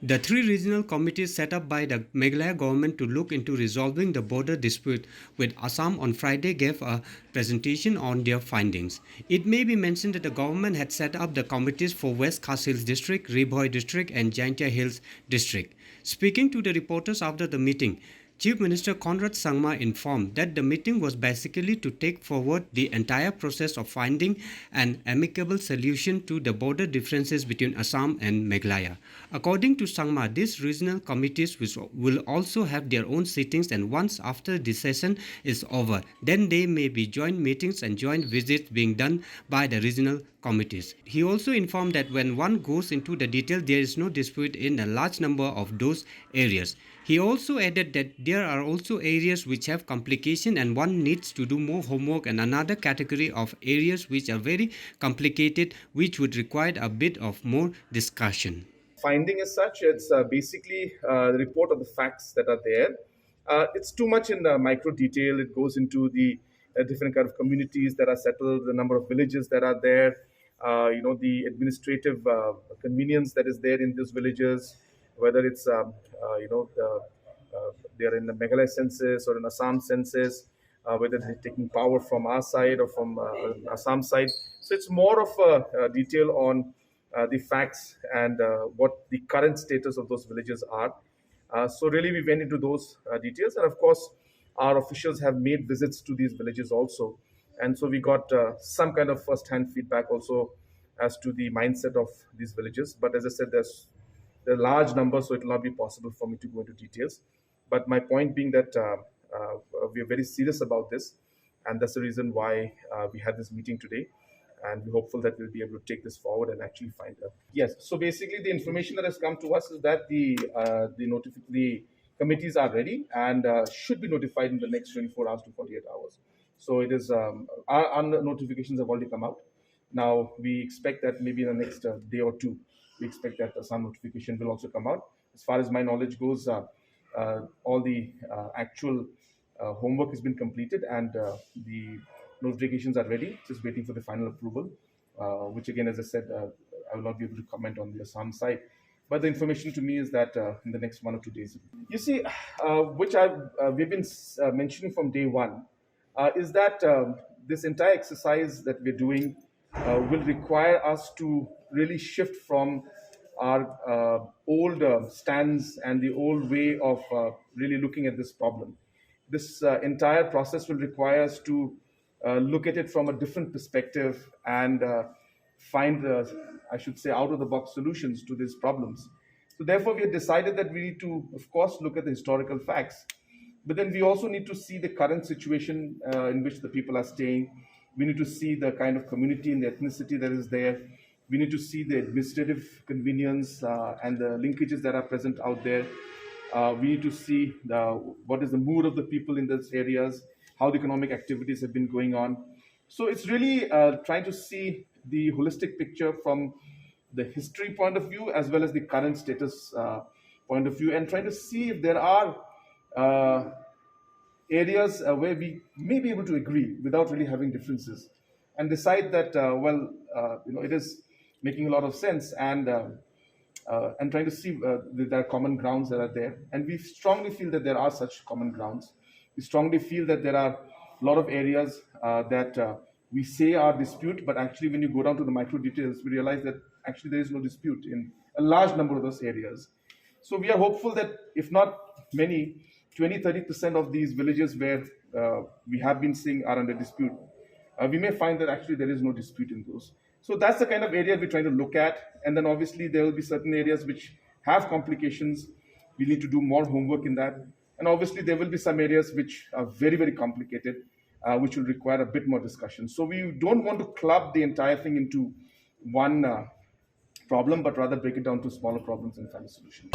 The three regional committees set up by the Meghalaya government to look into resolving the border dispute with Assam on Friday gave a presentation on their findings. It may be mentioned that the government had set up the committees for West Khas Hills District, Ribhoi District and Jaintia Hills District. Speaking to the reporters after the meeting, Chief Minister Conrad Sangma informed that the meeting was basically to take forward the entire process of finding an amicable solution to the border differences between Assam and Meghalaya. According to Sangma, these regional committees will also have their own sittings, and once after the session is over, then there may be joint meetings and joint visits being done by the regional committees. He also informed that when one goes into the detail, there is no dispute in a large number of those areas. He also added that there are also areas which have complication and one needs to do more homework, and another category of areas which are very complicated which would require a bit of more discussion. Finding as such, it's basically the report of the facts that are there. It's too much in micro detail. It goes into the different kind of communities that are settled, the number of villages that are there, the administrative convenience that is there in these villages, whether it's they are in the Meghalaya census or in Assam census, whether they're taking power from our side or from Assam side. So it's more of a detail on the facts and what the current status of those villages are. So really we went into those details, and of course our officials have made visits to these villages also, and so we got some kind of first-hand feedback also as to the mindset of these villages. But as I said, there are large numbers, so it will not be possible for me to go into details. But my point being that we are very serious about this, and that's the reason why we had this meeting today. And we're hopeful that we'll be able to take this forward and actually find a yes. So basically, the information that has come to us is that the committees are ready and should be notified in the next 24 hours to 48 hours. So it is our notifications have already come out. Now we expect that maybe in the next day or two, we expect that some notification will also come out. As far as my knowledge goes, all the actual homework has been completed, and the notifications are ready, just waiting for the final approval, which again, as I said, I will not be able to comment on the Assam side. But the information to me is that in the next 1 or 2 days. You see, which we've been mentioning from day one, is that this entire exercise that we're doing will require us to really shift from our old stands and the old way of really looking at this problem. This entire process will require us to look at it from a different perspective and find, I should say, out-of-the-box solutions to these problems. So therefore, we have decided that we need to, of course, look at the historical facts, but then we also need to see the current situation in which the people are staying. We need to see the kind of community and the ethnicity that is there. We need to see the administrative convenience and the linkages that are present out there. We need to see what is the mood of the people in those areas, how the economic activities have been going on. So it's really trying to see the holistic picture from the history point of view as well as the current status point of view, and trying to see if there are areas where we may be able to agree without really having differences, and decide that, it is making a lot of sense, and trying to see that there are common grounds that are there. And we strongly feel that there are such common grounds. We strongly feel that there are a lot of areas that we say are dispute, but actually when you go down to the micro details, we realize that actually there is no dispute in a large number of those areas. So we are hopeful that if not many, 20-30% of these villages where we have been seeing are under dispute, we may find that actually there is no dispute in those. So that's the kind of area we're trying to look at. And then obviously there will be certain areas which have complications. We need to do more homework in that. And obviously there will be some areas which are very, very complicated, which will require a bit more discussion. So we don't want to club the entire thing into one problem, but rather break it down to smaller problems and find a solution.